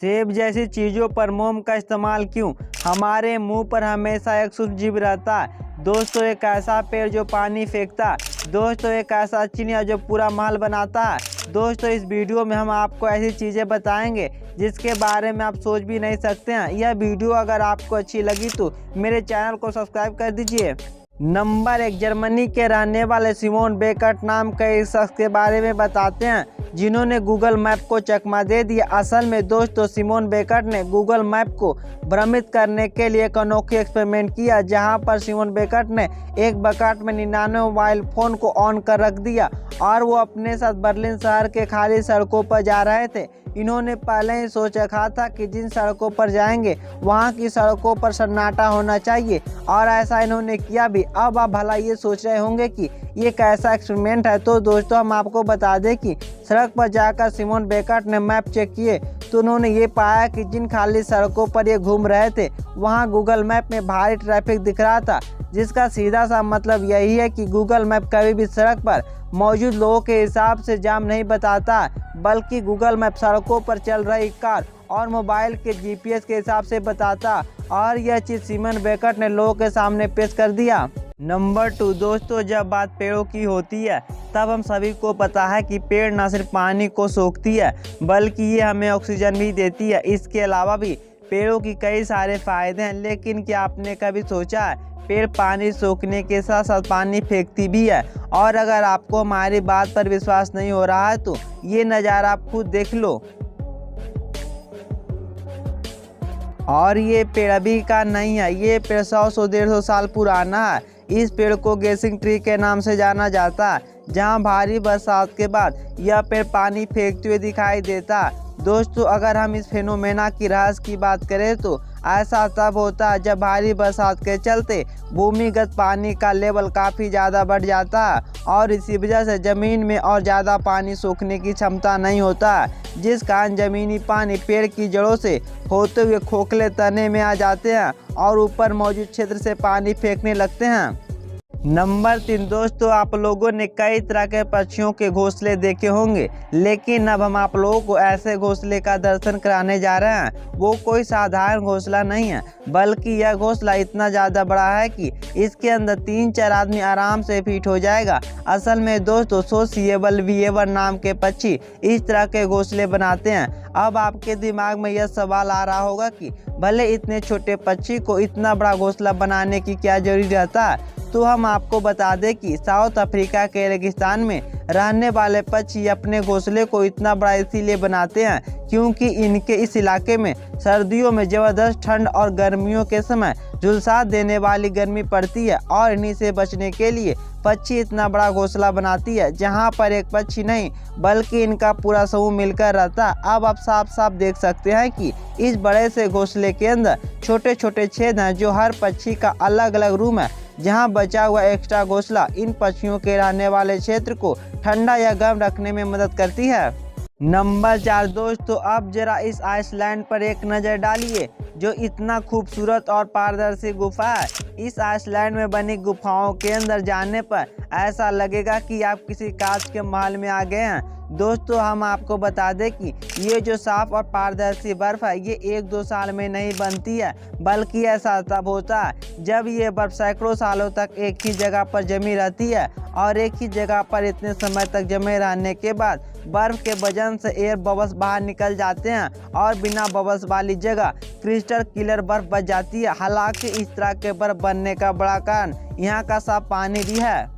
सेब जैसी चीज़ों पर मोम का इस्तेमाल क्यों? हमारे मुंह पर हमेशा एक सूक्ष्मजीव रहता है। दोस्तों, एक ऐसा पेड़ जो पानी फेंकता है। दोस्तों, एक ऐसा चिड़िया जो पूरा महल बनाता है। दोस्तों, इस वीडियो में हम आपको ऐसी चीज़ें बताएंगे जिसके बारे में आप सोच भी नहीं सकते हैं। यह वीडियो अगर आपको अच्छी लगी तो मेरे चैनल को सब्सक्राइब कर दीजिए। नंबर 1, जर्मनी के रहने वाले सिमोन बेकर्ट नाम के इस शख्स के बारे में बताते हैं जिन्होंने गूगल मैप को चकमा दे दिया। असल में दोस्तों, सिमोन बेकर्ट ने गूगल मैप को भ्रमित करने के लिए एक अनोखी एक्सपेरिमेंट किया, जहां पर सिमोन बेकर्ट ने एक बकेट में 99 मोबाइल फ़ोन को ऑन कर रख दिया और वो अपने साथ बर्लिन शहर के खाली सड़कों पर जा रहे थे। इन्होंने पहले ही सोच रखा था कि जिन सड़कों पर जाएंगे वहां की सड़कों पर सन्नाटा होना चाहिए और ऐसा इन्होंने किया भी। अब आप भला ये सोच रहे होंगे कि ये कैसा एक्सपेरिमेंट है, तो दोस्तों हम आपको बता दें कि सड़क पर जाकर सिमोन बेकर्ट ने मैप चेक किए तो उन्होंने ये पाया कि जिन खाली सड़कों पर ये घूम रहे थे वहाँ गूगल मैप में भारी ट्रैफिक दिख रहा था, जिसका सीधा सा मतलब यही है कि गूगल मैप कभी भी सड़क पर मौजूद लोगों के हिसाब से जाम नहीं बताता, बल्कि गूगल मैप सड़कों पर चल रही कार और मोबाइल के जीपीएस के हिसाब से बताता। और यह चीज़ सिमोन बेकर्ट ने लोगों के सामने पेश कर दिया। नंबर 2, दोस्तों, जब बात पेड़ों की होती है तब हम सभी को पता है कि पेड़ न सिर्फ पानी को सोखती है बल्कि ये हमें ऑक्सीजन भी देती है। इसके अलावा भी पेड़ों की कई सारे फायदे हैं, लेकिन क्या आपने कभी सोचा है पेड़ पानी सोखने के साथ साथ पानी फेंकती भी है? और अगर आपको हमारी बात पर विश्वास नहीं हो रहा है तो ये नज़ारा आप खुद देख लो। और ये पेड़ अभी का नहीं है, ये पेड़ 100-150 साल पुराना है। इस पेड़ को गेसिंग ट्री के नाम से जाना जाता है, जहां भारी बरसात के बाद यह पेड़ पानी फेंकते हुए दिखाई देता है। दोस्तों, अगर हम इस फेनोमेना की रहस्य की बात करें तो ऐसा तब होता है जब भारी बरसात के चलते भूमिगत पानी का लेवल काफ़ी ज़्यादा बढ़ जाता है और इसी वजह से ज़मीन में और ज़्यादा पानी सोखने की क्षमता नहीं होता है, जिस कारण ज़मीनी पानी पेड़ की जड़ों से होते हुए खोखले तने में आ जाते हैं और ऊपर मौजूद क्षेत्र से पानी फेंकने लगते हैं। नंबर 3, दोस्तों, आप लोगों ने कई तरह के पक्षियों के घोंसले देखे होंगे, लेकिन अब हम आप लोगों को ऐसे घोंसले का दर्शन कराने जा रहे हैं। वो कोई साधारण घोंसला नहीं है, बल्कि यह घोंसला इतना ज़्यादा बड़ा है कि इसके अंदर 3-4 आदमी आराम से फिट हो जाएगा। असल में दोस्तों, सोशिएबल वीएवर नाम के पक्षी इस तरह के घोंसले बनाते हैं। अब आपके दिमाग में यह सवाल आ रहा होगा कि भले इतने छोटे पक्षी को इतना बड़ा घोंसला बनाने की क्या जरूरी रहता है, तो हम आपको बता दें कि साउथ अफ्रीका के रेगिस्तान में रहने वाले पक्षी अपने घोंसले को इतना बड़ा इसीलिए बनाते हैं क्योंकि इनके इस इलाके में सर्दियों में ज़बरदस्त ठंड और गर्मियों के समय झुलसा देने वाली गर्मी पड़ती है और इन्हीं से बचने के लिए पक्षी इतना बड़ा घोंसला बनाती है, जहां पर एक पक्षी नहीं बल्कि इनका पूरा समूह मिलकर रहता है। अब आप साफ साफ देख सकते हैं कि इस बड़े से घोंसले के अंदर छोटे छोटे छेद हैं जो हर पक्षी का अलग अलग रूम है, जहां बचा हुआ एक्स्ट्रा घोंसला इन पक्षियों के रहने वाले क्षेत्र को ठंडा या गर्म रखने में मदद करती है। नंबर 4, दोस्तों, अब जरा इस आइसलैंड पर एक नज़र डालिए जो इतना खूबसूरत और पारदर्शी गुफा है। इस आइसलैंड में बनी गुफाओं के अंदर जाने पर ऐसा लगेगा कि आप किसी कांच के महल में आ गए हैं। दोस्तों, हम आपको बता दें कि ये जो साफ और पारदर्शी बर्फ़ है ये 1-2 साल में नहीं बनती है, बल्कि ऐसा तब होता है जब ये बर्फ़ सैकड़ों सालों तक एक ही जगह पर जमी रहती है और एक ही जगह पर इतने समय तक जमे रहने के बाद बर्फ़ के वजन से एयर बबल्स बाहर निकल जाते हैं और बिना बबल्स वाली जगह क्रिस्टल क्लियर बर्फ़ बच जाती है। हालांकि इस तरह के बर्फ़ बनने का बड़ा कारण यहाँ का साफ पानी भी है।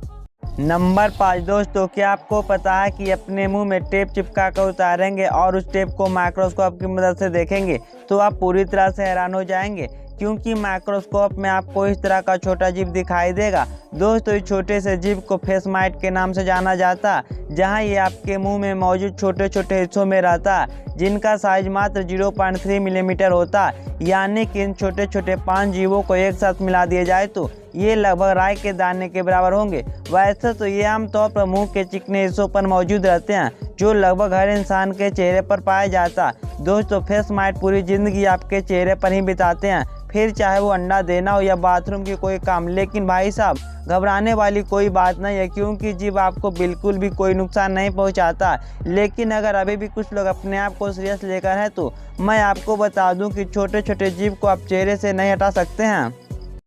नंबर 5, दोस्तों, क्या आपको पता है कि अपने मुंह में टेप चिपका कर उतारेंगे और उस टेप को माइक्रोस्कोप की मदद से देखेंगे तो आप पूरी तरह से हैरान हो जाएंगे, क्योंकि माइक्रोस्कोप में आपको इस तरह का छोटा जीव दिखाई देगा। दोस्तों, इस छोटे से जीव को फेस माइट के नाम से जाना जाता है, जहां ये आपके मुंह में मौजूद छोटे छोटे हिस्सों में रहता है जिनका साइज मात्र 0.3 मिलीमीटर होता है। यानी कि इन छोटे छोटे 5 जीवों को एक साथ मिला दिया जाए तो ये लगभग राई के दाने के बराबर होंगे। वैसे तो ये आमतौर पर मुंह के चिकने हिस्सों पर मौजूद रहते हैं। जो लगभग हर इंसान के चेहरे पर पाया जाता। दोस्तों, फेस स्माइल पूरी ज़िंदगी आपके चेहरे पर ही बिताते हैं, फिर चाहे वो अंडा देना हो या बाथरूम की कोई काम। लेकिन भाई साहब, घबराने वाली कोई बात नहीं है, क्योंकि जीभ आपको बिल्कुल भी कोई नुकसान नहीं पहुंचाता। लेकिन अगर अभी भी कुछ लोग अपने आप को सीरियस लेकर हैं तो मैं आपको बता दूं कि छोटे छोटे जीभ को आप चेहरे से नहीं हटा सकते हैं।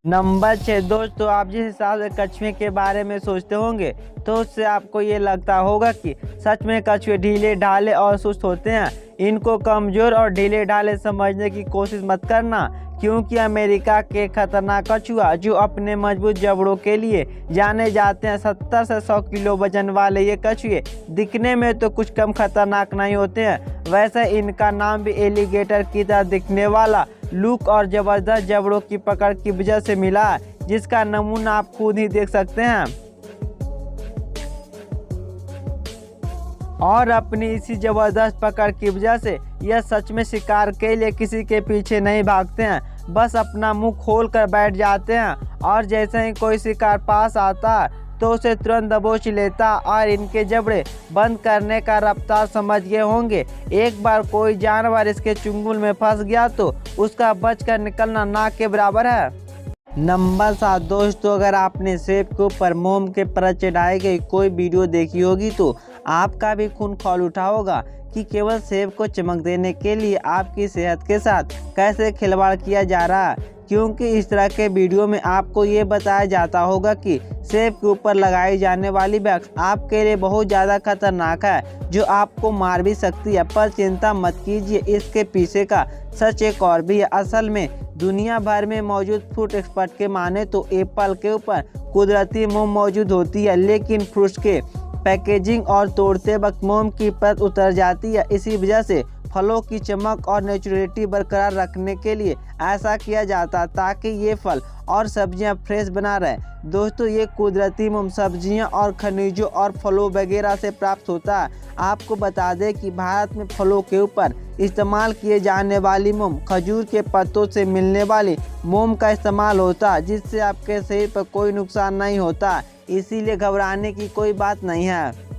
नंबर 6 दोस्तों, आप जिस हिसाब से कछुए के बारे में सोचते होंगे तो उससे आपको ये लगता होगा कि सच में कछुए ढीले ढाले और सुस्त होते हैं। इनको कमज़ोर और ढीले ढाले समझने की कोशिश मत करना, क्योंकि अमेरिका के खतरनाक कछुआ जो अपने मजबूत जबड़ों के लिए जाने जाते हैं, 70 से 100 किलो वजन वाले ये कछुए दिखने में तो कुछ कम खतरनाक नहीं होते हैं। वैसे इनका नाम भी एलिगेटर की तरह दिखने वाला लुक और ज़बरदस्त जबड़ों की पकड़ की वजह से मिला, जिसका नमूना आप खुद ही देख सकते हैं। और अपनी इसी ज़बरदस्त पकड़ की वजह से यह सच में शिकार के लिए किसी के पीछे नहीं भागते हैं, बस अपना मुंह खोल कर बैठ जाते हैं और जैसे ही कोई शिकार पास आता तो उसे तुरंत दबोच लेता। और इनके जबड़े बंद करने का रफ्तार समझ गए होंगे। एक बार कोई जानवर इसके चुंगल में फंस गया तो उसका बचकर निकलना ना के बराबर है। नंबर 7 दोस्तों, अगर आपने सेब के ऊपर मोम के परत चढ़ाई गई कोई वीडियो देखी होगी तो आपका भी खून खौल उठा होगा कि केवल सेब को चमक देने के लिए आपकी सेहत के साथ कैसे खिलवाड़ किया जा रहा है। क्योंकि इस तरह के वीडियो में आपको ये बताया जाता होगा कि सेब के ऊपर लगाई जाने वाली वैक्स आपके लिए बहुत ज़्यादा खतरनाक है, जो आपको मार भी सकती है। पर चिंता मत कीजिए, इसके पीछे का सच एक और भी है। असल में दुनिया भर में मौजूद फ्रूट एक्सपर्ट के माने तो एप्पल के ऊपर कुदरती मोम मौजूद होती है, लेकिन फ्रूट्स के पैकेजिंग और तोड़ते वक्त मोम की परत उतर जाती है। इसी वजह से फलों की चमक और नेचुरलिटी बरकरार रखने के लिए ऐसा किया जाता ताकि ये फल और सब्जियां फ्रेश बना रहे। दोस्तों, ये कुदरती मोम सब्जियां और खनिजों और फलों वगैरह से प्राप्त होता है। आपको बता दें कि भारत में फलों के ऊपर इस्तेमाल किए जाने वाली मोम खजूर के पत्तों से मिलने वाली मोम का इस्तेमाल होता है, जिससे आपके शरीर पर कोई नुकसान नहीं होता, इसीलिए घबराने की कोई बात नहीं है।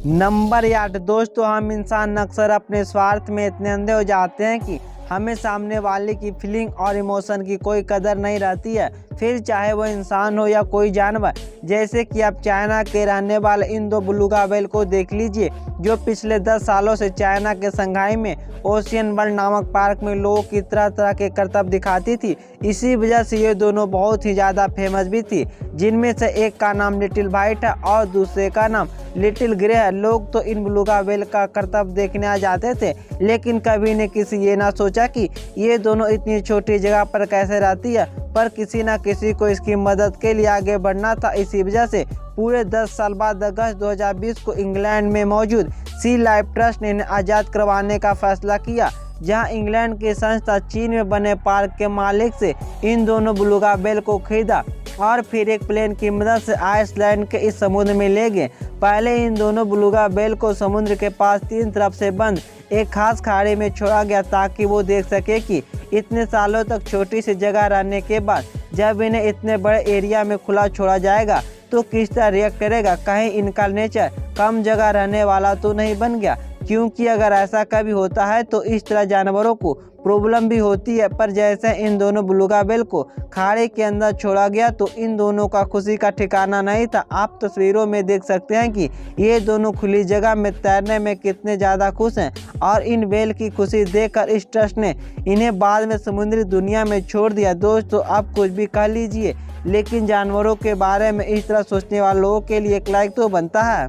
नंबर 8 दोस्तों, हम इंसान अक्सर अपने स्वार्थ में इतने अंधे हो जाते हैं कि हमें सामने वाले की फीलिंग और इमोशन की कोई कदर नहीं रहती है, फिर चाहे वो इंसान हो या कोई जानवर। जैसे कि आप चाइना के रहने वाले इन 2 बेलुगा व्हेल को देख लीजिए, जो पिछले 10 सालों से चाइना के शंघाई में ओशियन वर्ल्ड नामक पार्क में लोगों की तरह तरह के करतब दिखाती थी। इसी वजह से ये दोनों बहुत ही ज़्यादा फेमस भी थी, जिनमें से एक का नाम लिटिल वाइट है और दूसरे का नाम लिटिल ग्रे है। लोग तो इन बेलुगा व्हेल का करतब देखने आ जाते थे, लेकिन कभी ने किसी ये ना सोचा कि ये दोनों इतनी छोटी जगह पर कैसे रहती है। पर किसी न किसी को इसकी मदद के लिए आगे बढ़ना था। इसी वजह से पूरे 10 साल बाद अगस्त 2020 को इंग्लैंड में मौजूद सी लाइफ ट्रस्ट ने इन्हें आज़ाद करवाने का फैसला किया, जहां इंग्लैंड की संस्था चीन में बने पार्क के मालिक से इन दोनों बेलुगा व्हेल को खरीदा और फिर एक प्लेन की मदद से आइसलैंड के इस समुद्र में ले गए। पहले इन दोनों बेलुगा व्हेल को समुद्र के पास 3 तरफ से बंद एक खास खाड़ी में छोड़ा गया, ताकि वो देख सके कि इतने सालों तक छोटी सी जगह रहने के बाद जब इन्हें इतने बड़े एरिया में खुला छोड़ा जाएगा तो किस तरह रिएक्ट करेगा। कहीं इनका नेचर कम जगह रहने वाला तो नहीं बन गया, क्योंकि अगर ऐसा कभी होता है तो इस तरह जानवरों को प्रॉब्लम भी होती है। पर जैसे इन दोनों बेलुगा व्हेल को खाड़ी के अंदर छोड़ा गया तो इन दोनों का खुशी का ठिकाना नहीं था। आप तस्वीरों में देख सकते हैं कि ये दोनों खुली जगह में तैरने में कितने ज़्यादा खुश हैं, और इन व्हेल की खुशी देखकर इस ट्रस्ट ने इन्हें बाद में समुद्री दुनिया में छोड़ दिया। दोस्तों, आप कुछ भी कह लीजिए, लेकिन जानवरों के बारे में इस तरह सोचने वाले लोगों के लिए एक लाइक तो बनता है।